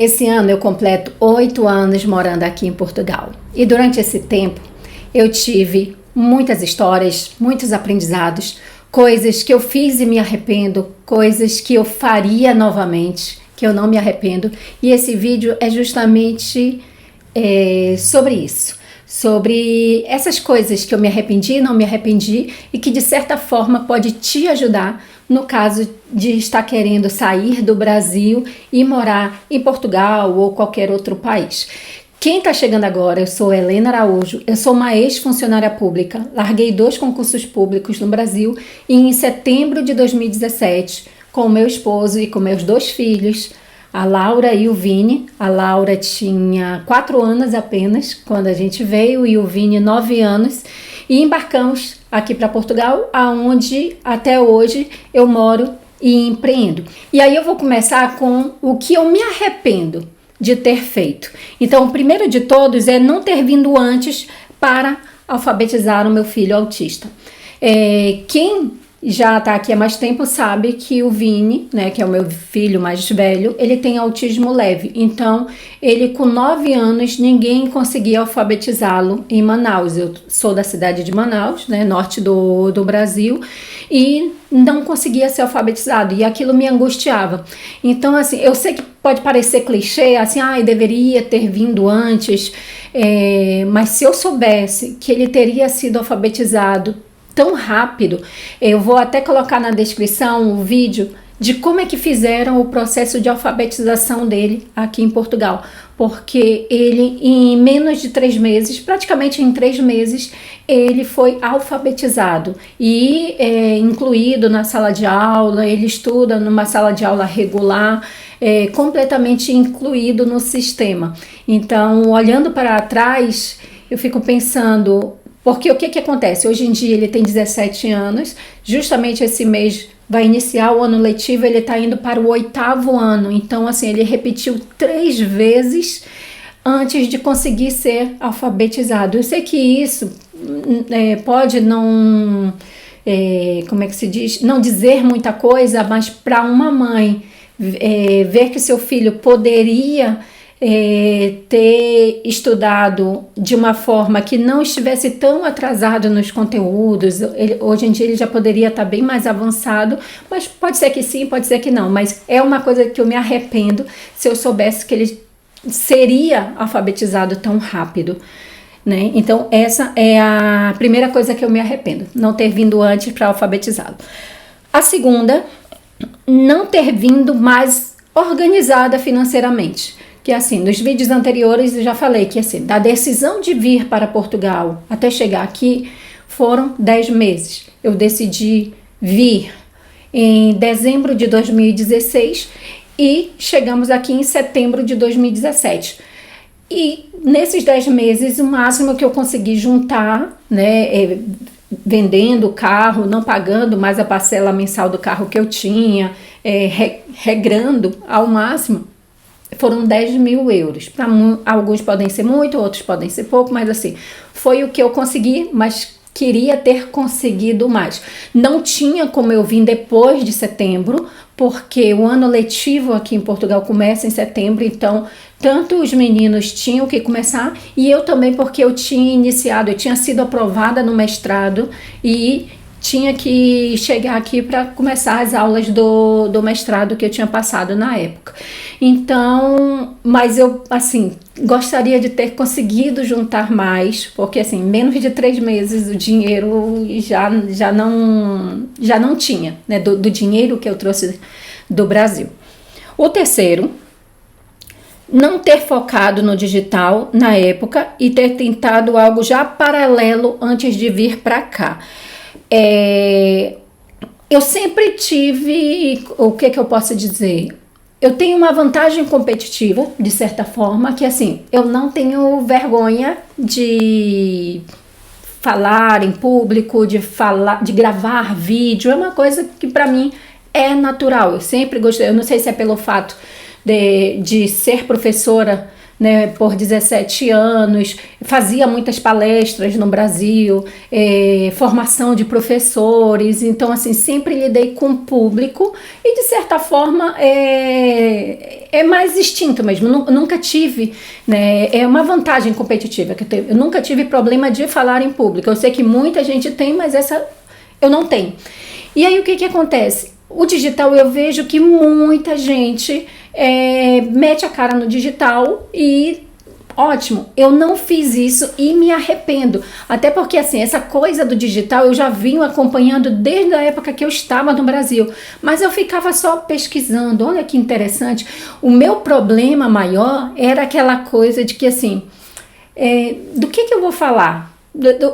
Esse ano eu completo 8 anos morando aqui em Portugal. E durante esse tempo eu tive muitas histórias, muitos aprendizados, coisas que eu fiz e me arrependo, coisas que eu faria novamente, que eu não me arrependo. E esse vídeo é justamente sobre isso. Sobre essas coisas que eu me arrependi, não me arrependi e que de certa forma pode te ajudar no caso de estar querendo sair do Brasil e morar em Portugal ou qualquer outro país. Quem está chegando agora, eu sou Helena Araújo, eu sou uma ex-funcionária pública, larguei 2 concursos públicos no Brasil e em setembro de 2017, com meu esposo e com meus 2 filhos, a Laura e o Vini. A Laura tinha 4 anos apenas quando a gente veio e o Vini 9 anos e embarcamos aqui para Portugal, aonde até hoje eu moro e empreendo. E aí eu vou começar com o que eu me arrependo de ter feito. Então, o primeiro de todos é não ter vindo antes para alfabetizar o meu filho autista. Quem já está aqui há mais tempo sabe que o Vini, né, que é o meu filho mais velho, ele tem autismo leve. Então, ele com 9 anos, ninguém conseguia alfabetizá-lo em Manaus. Eu sou da cidade de Manaus, né, norte do Brasil, e não conseguia ser alfabetizado. E aquilo me angustiava. Então, assim, eu sei que pode parecer clichê, assim, deveria ter vindo antes, mas se eu soubesse que ele teria sido alfabetizado tão rápido, eu vou até colocar na descrição o vídeo de como é que fizeram o processo de alfabetização dele aqui em Portugal, porque ele em menos de 3 meses, praticamente em 3 meses, ele foi alfabetizado e incluído na sala de aula. Ele estuda numa sala de aula regular, completamente incluído no sistema. Então, olhando para trás, eu fico pensando, porque o que acontece? Hoje em dia ele tem 17 anos, justamente esse mês vai iniciar o ano letivo, ele está indo para o 8º ano. Então, assim, ele repetiu 3 vezes antes de conseguir ser alfabetizado. Eu sei que isso pode não, como é que se diz? Não dizer muita coisa, mas para uma mãe ver que seu filho poderia ter estudado de uma forma que não estivesse tão atrasado nos conteúdos. Hoje em dia ele já poderia estar bem mais avançado, mas pode ser que sim, pode ser que não, mas é uma coisa que eu me arrependo se eu soubesse que ele seria alfabetizado tão rápido, né? Então essa é a primeira coisa que eu me arrependo, não ter vindo antes para alfabetizá-lo. A segunda, não ter vindo mais organizada financeiramente. Que assim, nos vídeos anteriores eu já falei que assim, da decisão de vir para Portugal até chegar aqui foram 10 meses. Eu decidi vir em dezembro de 2016 e chegamos aqui em setembro de 2017. E nesses 10 meses, o máximo que eu consegui juntar, né, vendendo o carro, não pagando mais a parcela mensal do carro que eu tinha, regrando ao máximo, foram 10 mil euros. Para alguns podem ser muito, outros podem ser pouco, mas assim, foi o que eu consegui, mas queria ter conseguido mais. Não tinha como eu vir depois de setembro, porque o ano letivo aqui em Portugal começa em setembro, então tanto os meninos tinham que começar e eu também, porque eu tinha sido aprovada no mestrado e tinha que chegar aqui para começar as aulas do mestrado que eu tinha passado na época. Então, mas eu, assim, gostaria de ter conseguido juntar mais, porque, assim, menos de 3 meses o dinheiro já não tinha, né, do dinheiro que eu trouxe do Brasil. O terceiro, não ter focado no digital na época e ter tentado algo já paralelo antes de vir para cá. Eu sempre tive, o que eu posso dizer? Eu tenho uma vantagem competitiva, de certa forma, que assim, eu não tenho vergonha de falar em público, de gravar vídeo. É uma coisa que para mim é natural. Eu sempre gostei, eu não sei se é pelo fato de ser professora né, por 17 anos, fazia muitas palestras no Brasil, formação de professores, então assim, sempre lidei com o público e de certa forma é mais instinto mesmo, nunca tive, né, é uma vantagem competitiva que eu nunca tive problema de falar em público, eu sei que muita gente tem, mas essa eu não tenho. E aí o que acontece? O digital eu vejo que muita gente mete a cara no digital e ótimo, eu não fiz isso e me arrependo, até porque assim, essa coisa do digital eu já vinha acompanhando desde a época que eu estava no Brasil, mas eu ficava só pesquisando, olha que interessante, o meu problema maior era aquela coisa de que assim, do que eu vou falar?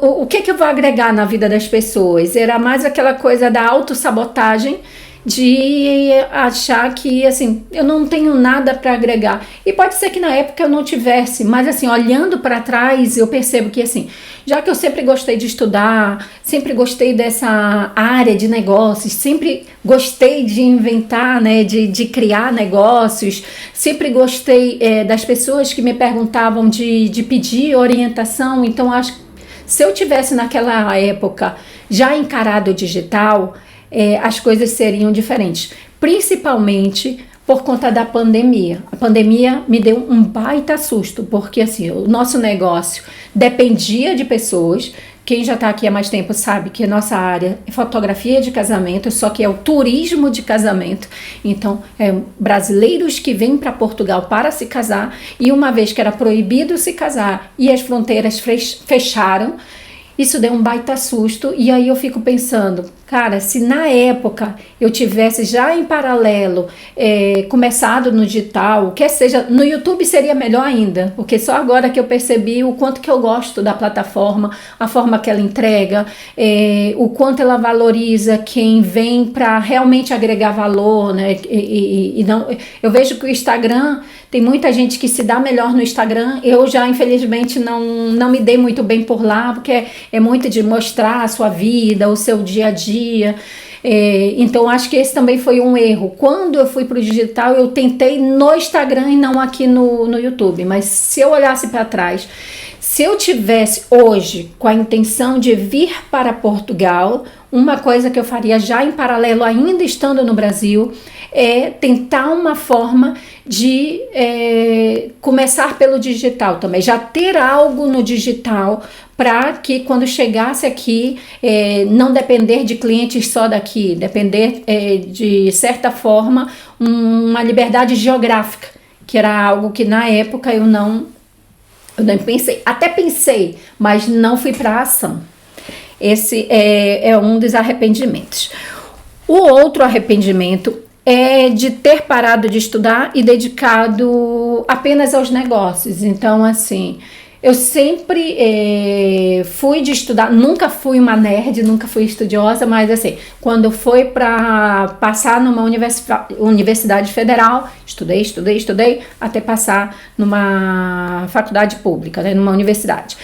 O que eu vou agregar na vida das pessoas? Era mais aquela coisa da autossabotagem, de achar que assim, eu não tenho nada para agregar. E pode ser que na época eu não tivesse, mas assim, olhando para trás, eu percebo que assim, já que eu sempre gostei de estudar, sempre gostei dessa área de negócios, sempre gostei de inventar, né, de criar negócios, sempre gostei das pessoas que me perguntavam de pedir orientação, então acho que se eu tivesse naquela época já encarado o digital, as coisas seriam diferentes, principalmente por conta da pandemia. A pandemia me deu um baita susto, porque assim, o nosso negócio dependia de pessoas. Quem já está aqui há mais tempo sabe que a nossa área é fotografia de casamento, só que é o turismo de casamento. Então, brasileiros que vêm para Portugal para se casar, e uma vez que era proibido se casar e as fronteiras fecharam, isso deu um baita susto, e aí eu fico pensando, cara, se na época eu tivesse já em paralelo começado no digital, quer seja, no YouTube seria melhor ainda, porque só agora que eu percebi o quanto que eu gosto da plataforma, a forma que ela entrega, o quanto ela valoriza quem vem para realmente agregar valor, né? E não, eu vejo que o Instagram, tem muita gente que se dá melhor no Instagram, eu já infelizmente não me dei muito bem por lá, porque é muito de mostrar a sua vida, o seu dia a dia. Então acho que esse também foi um erro. Quando eu fui para o digital, eu tentei no Instagram e não aqui no YouTube, mas se eu olhasse para trás, se eu tivesse hoje com a intenção de vir para Portugal, uma coisa que eu faria já em paralelo, ainda estando no Brasil, é tentar uma forma de começar pelo digital também, já ter algo no digital para que quando chegasse aqui, não depender de clientes só daqui, depender de certa forma uma liberdade geográfica, que era algo que na época eu não pensei, até pensei, mas não fui para a ação. Esse é um dos arrependimentos. O outro arrependimento é de ter parado de estudar e dedicado apenas aos negócios. Então, assim, eu sempre fui de estudar, nunca fui uma nerd, nunca fui estudiosa, mas assim, quando foi para passar numa universidade federal, estudei, até passar numa faculdade pública, né, numa universidade.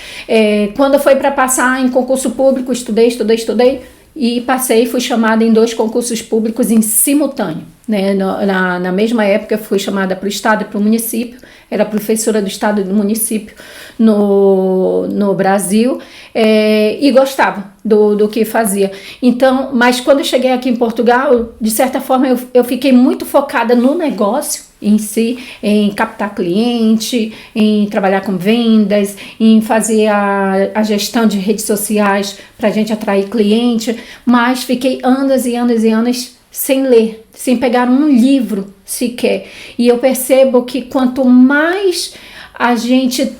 Quando foi para passar em concurso público, estudei, e passei, fui chamada em 2 concursos públicos em simultâneo, né? Na mesma época fui chamada para o estado e para o município, era professora do estado e do município no Brasil, e gostava do que fazia. Então, mas quando eu cheguei aqui em Portugal, de certa forma eu fiquei muito focada no negócio em si, em captar cliente, em trabalhar com vendas, em fazer a gestão de redes sociais para a gente atrair cliente, mas fiquei anos e anos sem ler, sem pegar um livro sequer. E eu percebo que quanto mais a gente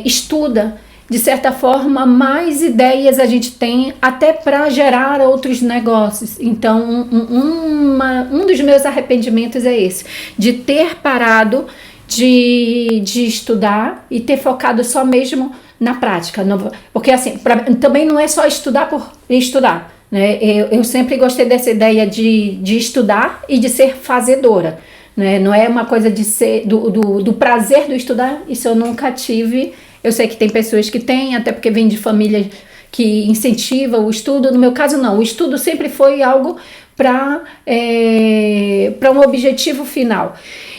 estuda, de certa forma, mais ideias a gente tem até para gerar outros negócios. Então, um dos meus arrependimentos é esse, de ter parado de estudar e ter focado só mesmo na prática. Porque, assim, também não é só estudar por estudar, né? Eu sempre gostei dessa ideia de estudar e de ser fazedora, né? Não é uma coisa de ser do prazer do estudar, isso eu nunca tive. Eu sei que tem pessoas que têm, até porque vem de família que incentiva o estudo. No meu caso, não. O estudo sempre foi algo para um objetivo final.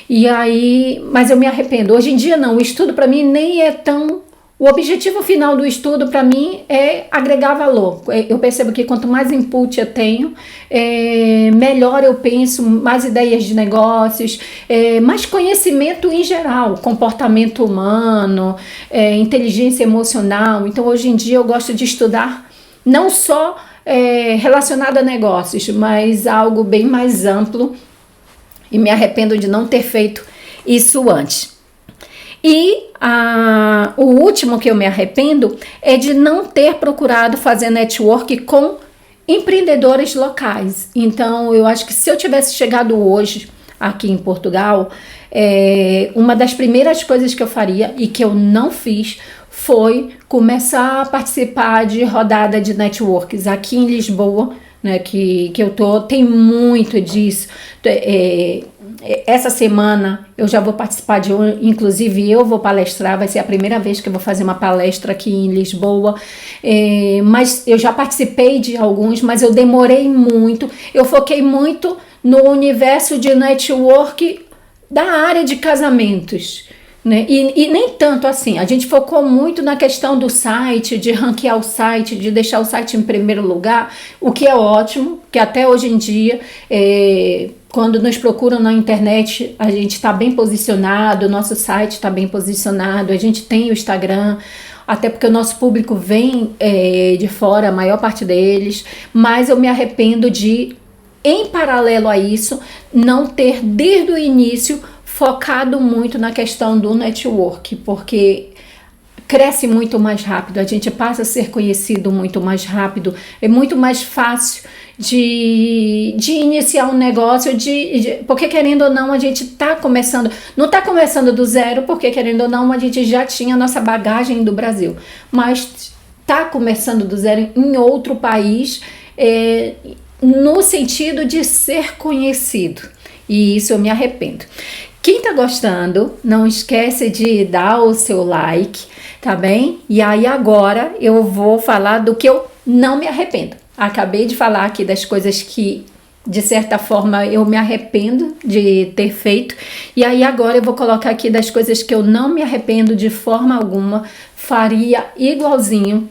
E aí, mas eu me arrependo. Hoje em dia não, o estudo para mim nem é tão... O objetivo final do estudo para mim é agregar valor. Eu percebo que quanto mais input eu tenho, melhor eu penso, mais ideias de negócios, mais conhecimento em geral, comportamento humano, inteligência emocional. Então hoje em dia eu gosto de estudar não só relacionado a negócios, mas algo bem mais amplo, e me arrependo de não ter feito isso antes. E o último que eu me arrependo é de não ter procurado fazer network com empreendedores locais. Então, eu acho que se eu tivesse chegado hoje aqui em Portugal, uma das primeiras coisas que eu faria e que eu não fiz foi começar a participar de rodada de networks aqui em Lisboa, né, que eu tô, tem muito disso. Essa semana eu já vou participar de um, inclusive eu vou palestrar, vai ser a primeira vez que eu vou fazer uma palestra aqui em Lisboa, mas eu já participei de alguns, mas eu demorei muito, eu foquei muito no universo de network da área de casamentos, né? E nem tanto assim, a gente focou muito na questão do site, de ranquear o site, de deixar o site em primeiro lugar, o que é ótimo, que até hoje em dia, quando nos procuram na internet, a gente está bem posicionado, o nosso site está bem posicionado, a gente tem o Instagram, até porque o nosso público vem de fora, a maior parte deles, mas eu me arrependo de, em paralelo a isso, não ter desde o início focado muito na questão do network, porque cresce muito mais rápido, a gente passa a ser conhecido muito mais rápido, é muito mais fácil de iniciar um negócio, porque querendo ou não a gente está começando, não está começando do zero, porque querendo ou não a gente já tinha a nossa bagagem do Brasil, mas está começando do zero em outro país, no sentido de ser conhecido, e isso eu me arrependo. Quem tá gostando, não esquece de dar o seu like, tá bem? E aí agora eu vou falar do que eu não me arrependo. Acabei de falar aqui das coisas que, de certa forma, eu me arrependo de ter feito. E aí agora eu vou colocar aqui das coisas que eu não me arrependo de forma alguma, faria igualzinho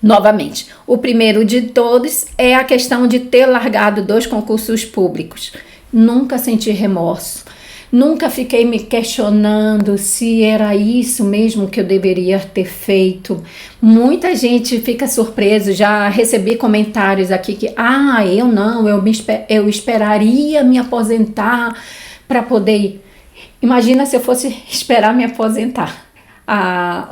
novamente. O primeiro de todos é a questão de ter largado 2 concursos públicos. Nunca senti remorso. Nunca fiquei me questionando se era isso mesmo que eu deveria ter feito. Muita gente fica surpreso, já recebi comentários aqui que eu esperaria me aposentar para poder ir. Imagina se eu fosse esperar me aposentar.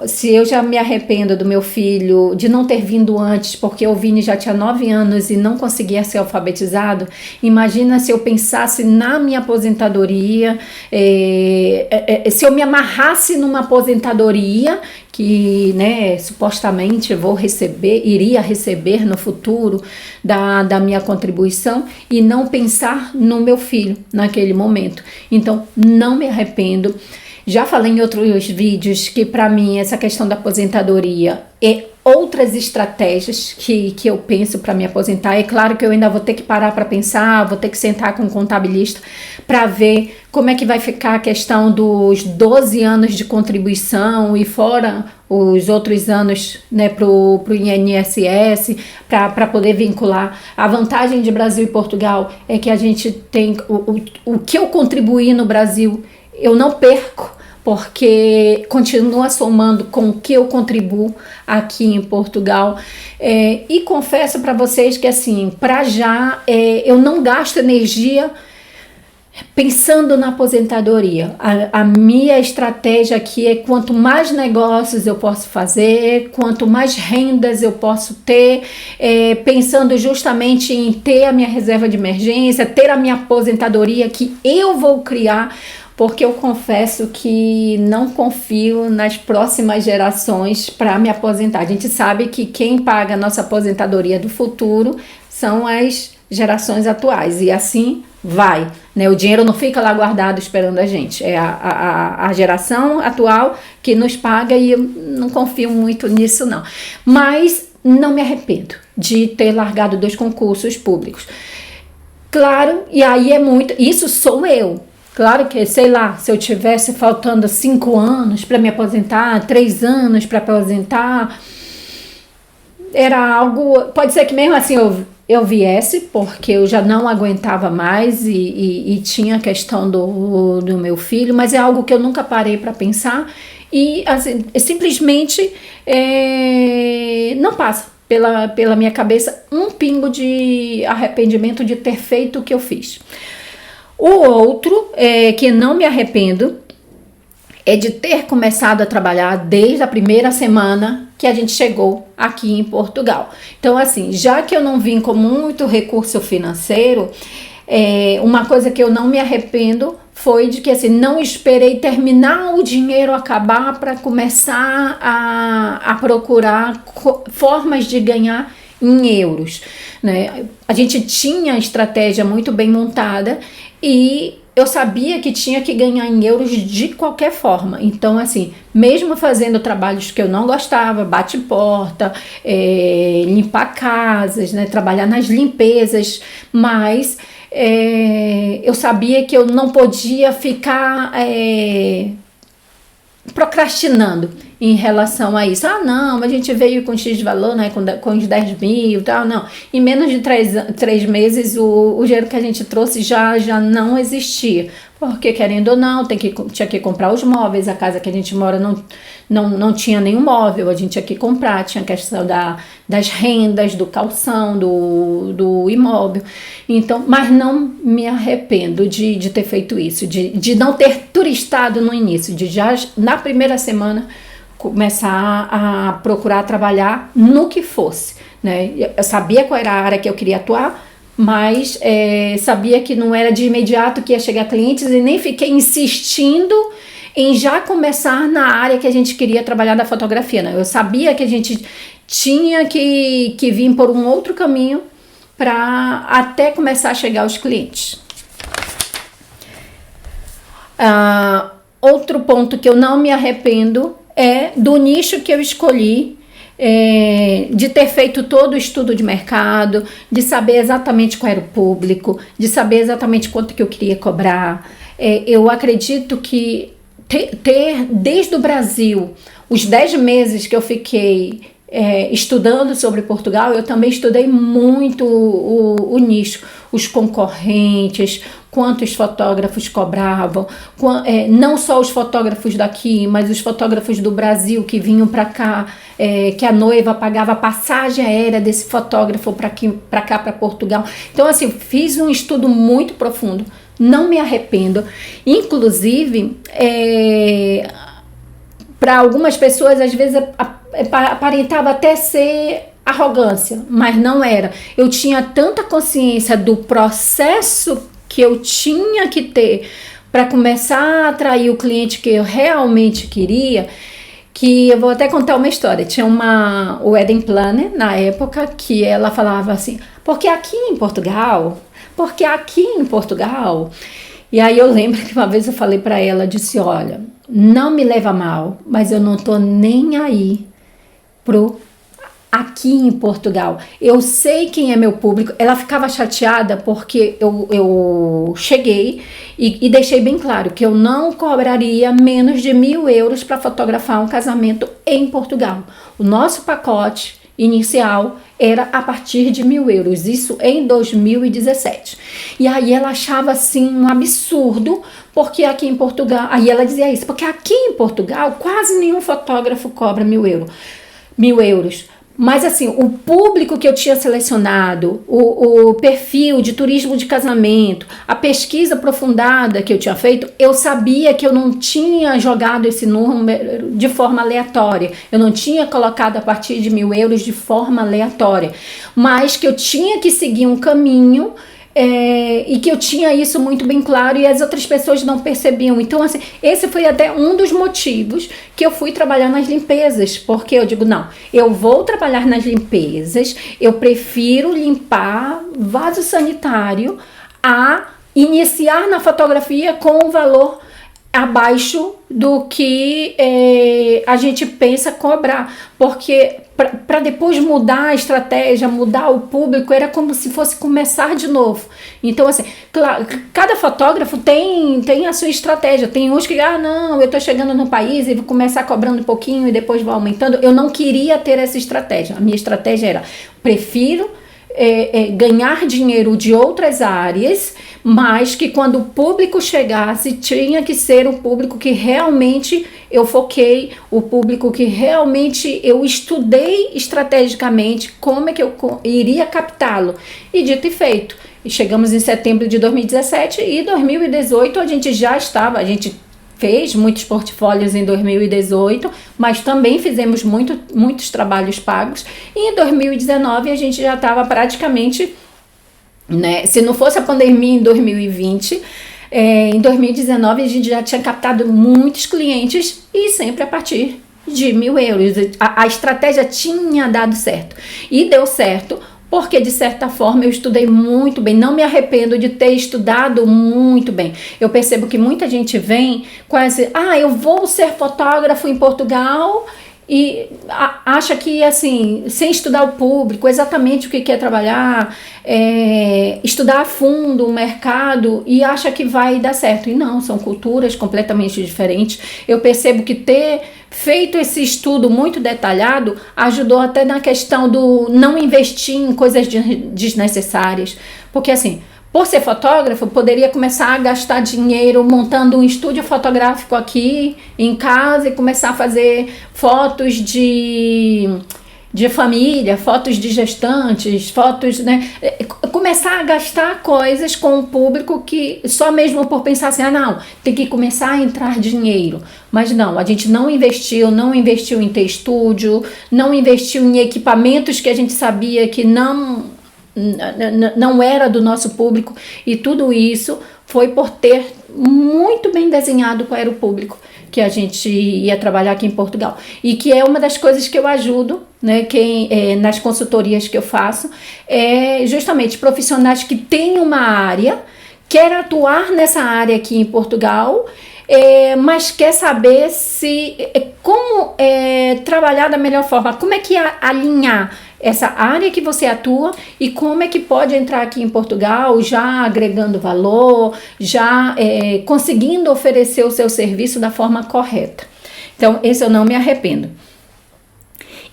Se eu já me arrependo do meu filho de não ter vindo antes, porque o Vini já tinha 9 anos e não conseguia ser alfabetizado, imagina se eu pensasse na minha aposentadoria, se eu me amarrasse numa aposentadoria que, né, supostamente iria receber no futuro da minha contribuição e não pensar no meu filho naquele momento. Então, não me arrependo. Já falei em outros vídeos que para mim essa questão da aposentadoria é outras estratégias que eu penso para me aposentar. É claro que eu ainda vou ter que parar para pensar, vou ter que sentar com um contabilista para ver como é que vai ficar a questão dos 12 anos de contribuição e fora os outros anos, né, pro INSS, para poder vincular. A vantagem de Brasil e Portugal é que a gente tem o que eu contribuí no Brasil, eu não perco, porque continua somando com o que eu contribuo aqui em Portugal. E confesso para vocês que, assim, para já, eu não gasto energia pensando na aposentadoria. A minha estratégia aqui é quanto mais negócios eu posso fazer, quanto mais rendas eu posso ter, pensando justamente em ter a minha reserva de emergência, ter a minha aposentadoria que eu vou criar, porque eu confesso que não confio nas próximas gerações para me aposentar. A gente sabe que quem paga a nossa aposentadoria do futuro são as gerações atuais, e assim vai, né? O dinheiro não fica lá guardado esperando a gente, é a geração atual que nos paga, e eu não confio muito nisso não. Mas não me arrependo de ter largado 2 concursos públicos. Claro, e aí é muito, isso sou eu. Claro que, sei lá, se eu tivesse faltando 5 anos para me aposentar, 3 anos para aposentar, era algo, pode ser que mesmo assim eu viesse, porque eu já não aguentava mais e tinha a questão do meu filho, mas é algo que eu nunca parei para pensar e assim, simplesmente não passa pela minha cabeça um pingo de arrependimento de ter feito o que eu fiz. O outro, que não me arrependo, é de ter começado a trabalhar desde a primeira semana que a gente chegou aqui em Portugal. Então, assim, já que eu não vim com muito recurso financeiro, uma coisa que eu não me arrependo foi de que, assim, não esperei terminar o dinheiro acabar para começar a procurar formas de ganhar em euros, né? A gente tinha a estratégia muito bem montada e eu sabia que tinha que ganhar em euros de qualquer forma. Então, assim, mesmo fazendo trabalhos que eu não gostava, bate-porta, limpar casas, né, trabalhar nas limpezas, mas eu sabia que eu não podia ficar procrastinando em relação a isso. Ah, não, a gente veio com X de valor, né, com os 10 mil e tal, não. Em menos de 3 meses, o dinheiro que a gente trouxe já não existia. Porque, querendo ou não, tinha que comprar os móveis, a casa que a gente mora não tinha nenhum móvel, a gente tinha que comprar, tinha a questão das rendas, do calção, do imóvel. Então, mas não me arrependo de ter feito isso, de não ter turistado no início, de já na primeira semana começar a procurar trabalhar no que fosse, né? Eu sabia qual era a área que eu queria atuar, mas sabia que não era de imediato que ia chegar clientes e nem fiquei insistindo em já começar na área que a gente queria trabalhar da fotografia, né? Eu sabia que a gente tinha que vir por um outro caminho para até começar a chegar os clientes. Outro ponto que eu não me arrependo é do nicho que eu escolhi, de ter feito todo o estudo de mercado, de saber exatamente qual era o público, de saber exatamente quanto que eu queria cobrar. Eu acredito que ter desde o Brasil, os 10 meses que eu fiquei estudando sobre Portugal, eu também estudei muito o nicho, os concorrentes, quantos fotógrafos cobravam, não só os fotógrafos daqui, mas os fotógrafos do Brasil que vinham para cá, que a noiva pagava a passagem aérea desse fotógrafo para cá, para Portugal. Então, assim, fiz um estudo muito profundo, não me arrependo. Inclusive, para algumas pessoas, às vezes, aparentava até ser arrogância, mas não era. Eu tinha tanta consciência do processo que eu tinha que ter para começar a atrair o cliente que eu realmente queria, que eu vou até contar uma história. Tinha o wedding planner na época que ela falava assim, porque aqui em Portugal, e aí eu lembro que uma vez eu falei para ela, disse, olha, não me leva mal, mas eu não tô nem aí pro aqui em Portugal. Eu sei quem é meu público. Ela ficava chateada porque eu cheguei e deixei bem claro que eu não cobraria menos de 1.000 euros para fotografar um casamento em Portugal. O nosso pacote inicial era a partir de 1.000 euros, isso em 2017. E aí ela achava assim um absurdo, porque aqui em Portugal, aí ela dizia isso, porque aqui em Portugal quase nenhum fotógrafo cobra 1.000 euros. Mas assim, o público que eu tinha selecionado, o perfil de turismo de casamento, a pesquisa aprofundada que eu tinha feito, eu sabia que eu não tinha jogado esse número de forma aleatória. Eu não tinha colocado a partir de 1.000 euros de forma aleatória. Mas que eu tinha que seguir um caminho e que eu tinha isso muito bem claro e as outras pessoas não percebiam. Então, assim, esse foi até um dos motivos que eu fui trabalhar nas limpezas, porque eu digo, não, eu vou trabalhar nas limpezas, eu prefiro limpar vaso sanitário a iniciar na fotografia com um valor abaixo do que a gente pensa cobrar, porque para depois mudar a estratégia, mudar o público, era como se fosse começar de novo. Então, assim, claro, cada fotógrafo tem a sua estratégia. Tem uns que, não, eu tô chegando no país e vou começar cobrando um pouquinho e depois vou aumentando. Eu não queria ter essa estratégia. A minha estratégia era, prefiro ganhar dinheiro de outras áreas, mas que quando o público chegasse, tinha que ser um público que realmente eu foquei, o público que realmente eu estudei estrategicamente como é que eu iria captá-lo. E dito e feito. E chegamos em setembro de 2017 e 2018 a gente fez muitos portfólios em 2018, mas também fizemos muitos trabalhos pagos. E em 2019 a gente já estava praticamente, né? Se não fosse a pandemia em 2020, em 2019 a gente já tinha captado muitos clientes e sempre a partir de 1.000 euros. A estratégia tinha dado certo e deu certo. Porque, de certa forma, eu estudei muito bem. Não me arrependo de ter estudado muito bem. Eu percebo que muita gente vem quase... eu vou ser fotógrafo em Portugal... E acha que, assim, sem estudar o público, exatamente o que quer trabalhar, estudar a fundo o mercado e acha que vai dar certo. E não, são culturas completamente diferentes. Eu percebo que ter feito esse estudo muito detalhado ajudou até na questão do não investir em coisas desnecessárias. Porque, assim, por ser fotógrafo, poderia começar a gastar dinheiro montando um estúdio fotográfico aqui em casa e começar a fazer fotos de família, fotos de gestantes, fotos, né? Começar a gastar coisas com o público que só mesmo por pensar assim, não, tem que começar a entrar dinheiro. Mas não, a gente não investiu em ter estúdio, não investiu em equipamentos que a gente sabia que não era do nosso público, e tudo isso foi por ter muito bem desenhado qual era o público que a gente ia trabalhar aqui em Portugal, e que é uma das coisas que eu ajudo, né, nas consultorias que eu faço, justamente profissionais que têm uma área, querem atuar nessa área aqui em Portugal, mas quer saber como trabalhar da melhor forma, como é que alinhar essa área que você atua e como é que pode entrar aqui em Portugal já agregando valor, já conseguindo oferecer o seu serviço da forma correta. Então, esse eu não me arrependo.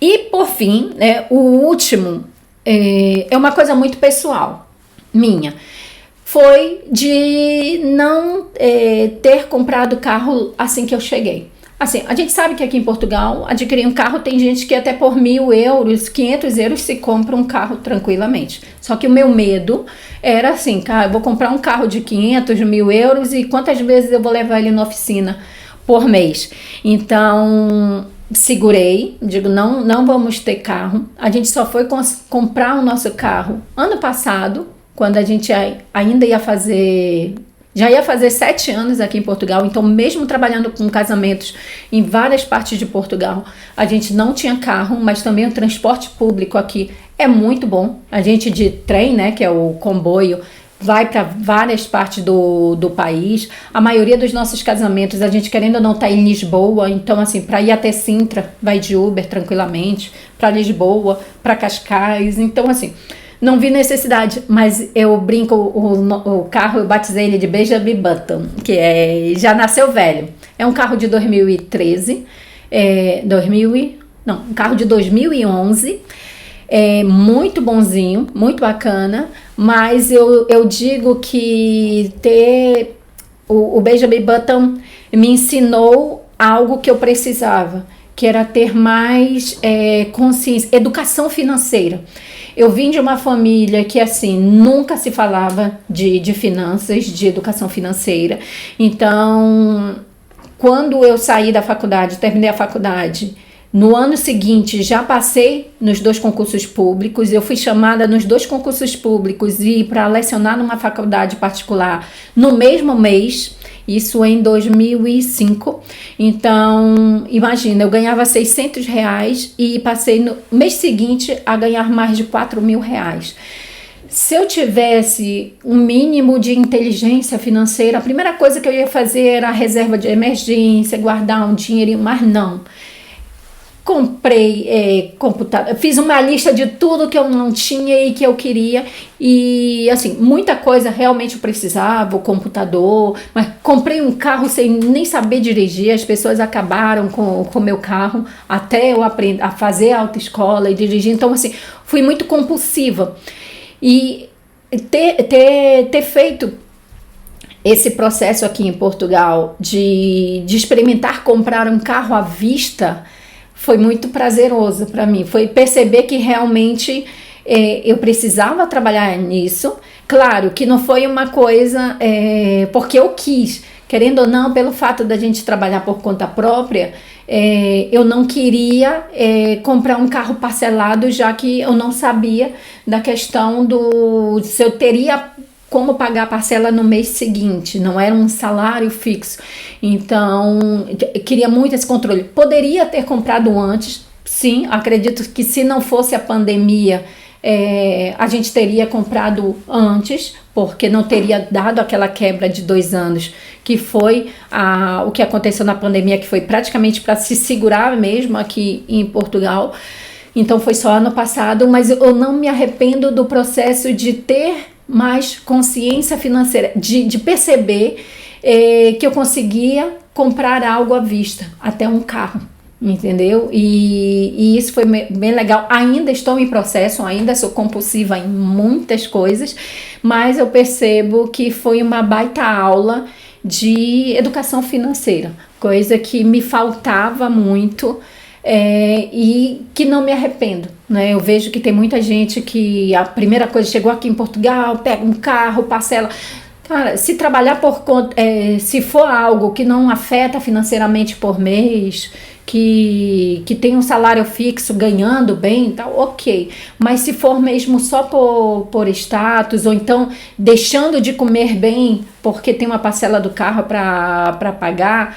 E, por fim, o último é uma coisa muito pessoal, minha. Foi de não ter comprado carro assim que eu cheguei. Assim, a gente sabe que aqui em Portugal, adquirir um carro, tem gente que até por 1.000 euros, 500 euros se compra um carro tranquilamente. Só que o meu medo era assim, cara, eu vou comprar um carro de 500, 1.000 euros e quantas vezes eu vou levar ele na oficina por mês? Então, segurei, digo, não vamos ter carro. A gente só foi comprar o nosso carro ano passado, quando a gente ainda já ia fazer 7 anos aqui em Portugal, então mesmo trabalhando com casamentos em várias partes de Portugal, a gente não tinha carro, mas também o transporte público aqui é muito bom. A gente de trem, né, que é o comboio, vai para várias partes do país. A maioria dos nossos casamentos, a gente querendo ou não tá em Lisboa, então assim, para ir até Sintra, vai de Uber tranquilamente, para Lisboa, para Cascais, então assim... Não vi necessidade, mas eu brinco, o carro, eu batizei ele de Benjamin Button, que já nasceu velho. É um carro de 2013, um carro de 2011, muito bonzinho, muito bacana, mas eu digo que ter o Benjamin Button me ensinou algo que eu precisava, que era ter mais consciência, educação financeira. Eu vim de uma família que, assim, nunca se falava de finanças, de educação financeira. Então, quando eu saí da faculdade, terminei a faculdade, no ano seguinte já passei nos 2 concursos públicos, eu fui chamada nos 2 concursos públicos e para lecionar numa faculdade particular no mesmo mês, isso em 2005. Então, imagina, eu ganhava R$600 e passei no mês seguinte a ganhar mais de R$4.000. se eu tivesse um mínimo de inteligência financeira, a primeira coisa que eu ia fazer era a reserva de emergência, guardar um dinheirinho, mas não. Comprei computador, fiz uma lista de tudo que eu não tinha e que eu queria, e assim, muita coisa realmente eu precisava, o computador, mas comprei um carro sem nem saber dirigir. As pessoas acabaram com o meu carro até eu aprender a fazer autoescola e dirigir. Então assim, fui muito compulsiva, e ter feito esse processo aqui em Portugal de experimentar comprar um carro à vista foi muito prazeroso para mim. Foi perceber que realmente eu precisava trabalhar nisso. Claro que não foi uma coisa porque eu quis, querendo ou não, pelo fato da gente trabalhar por conta própria, eu não queria comprar um carro parcelado, já que eu não sabia da questão se eu teria como pagar a parcela no mês seguinte, não era um salário fixo. Então, eu queria muito esse controle. Poderia ter comprado antes, sim, acredito que se não fosse a pandemia, a gente teria comprado antes, porque não teria dado aquela quebra de 2 anos, que foi o que aconteceu na pandemia, que foi praticamente para se segurar mesmo aqui em Portugal. Então foi só ano passado, mas eu não me arrependo do processo de ter mais consciência financeira, de perceber que eu conseguia comprar algo à vista, até um carro, entendeu? E isso foi bem legal. Ainda estou em processo, ainda sou compulsiva em muitas coisas, mas eu percebo que foi uma baita aula de educação financeira, coisa que me faltava muito. E que não me arrependo, né? Eu vejo que tem muita gente que a primeira coisa, chegou aqui em Portugal, pega um carro, parcela. Cara, se trabalhar por conta, se for algo que não afeta financeiramente por mês, que tem um salário fixo, ganhando bem, tal, ok. Mas se for mesmo só por status, ou então deixando de comer bem porque tem uma parcela do carro para pagar,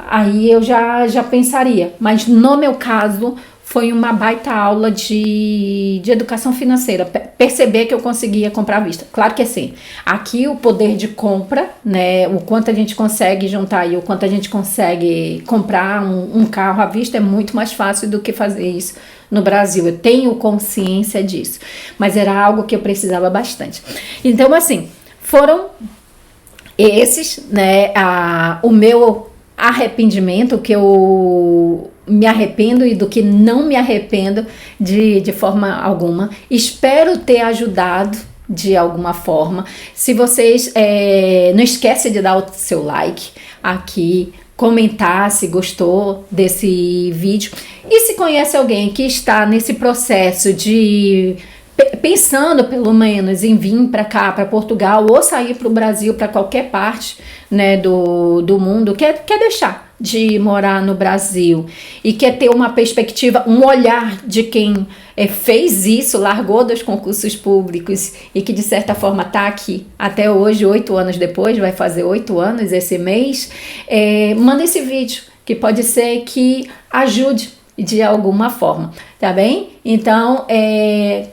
aí eu já pensaria. Mas no meu caso foi uma baita aula de educação financeira, perceber que eu conseguia comprar à vista. Claro que assim, aqui o poder de compra, né, o quanto a gente consegue juntar e o quanto a gente consegue comprar um carro à vista é muito mais fácil do que fazer isso no Brasil. Eu tenho consciência disso, mas era algo que eu precisava bastante. Então assim, foram esses, né, o meu arrependimento, que eu me arrependo e do que não me arrependo de forma alguma. Espero ter ajudado de alguma forma. Se vocês não esquece de dar o seu like aqui, comentar se gostou desse vídeo, e se conhece alguém que está nesse processo de pensando pelo menos em vir para cá, para Portugal, ou sair para o Brasil, para qualquer parte, né, do mundo, quer deixar de morar no Brasil e quer ter uma perspectiva, um olhar de quem fez isso, largou dos concursos públicos e que de certa forma está aqui até hoje, 8 anos depois, vai fazer 8 anos esse mês, manda esse vídeo, que pode ser que ajude de alguma forma, tá bem? Então,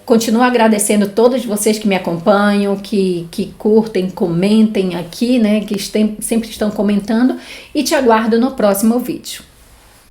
continuo agradecendo todos vocês que me acompanham, que curtem, comentem aqui, né, que sempre estão comentando, e te aguardo no próximo vídeo.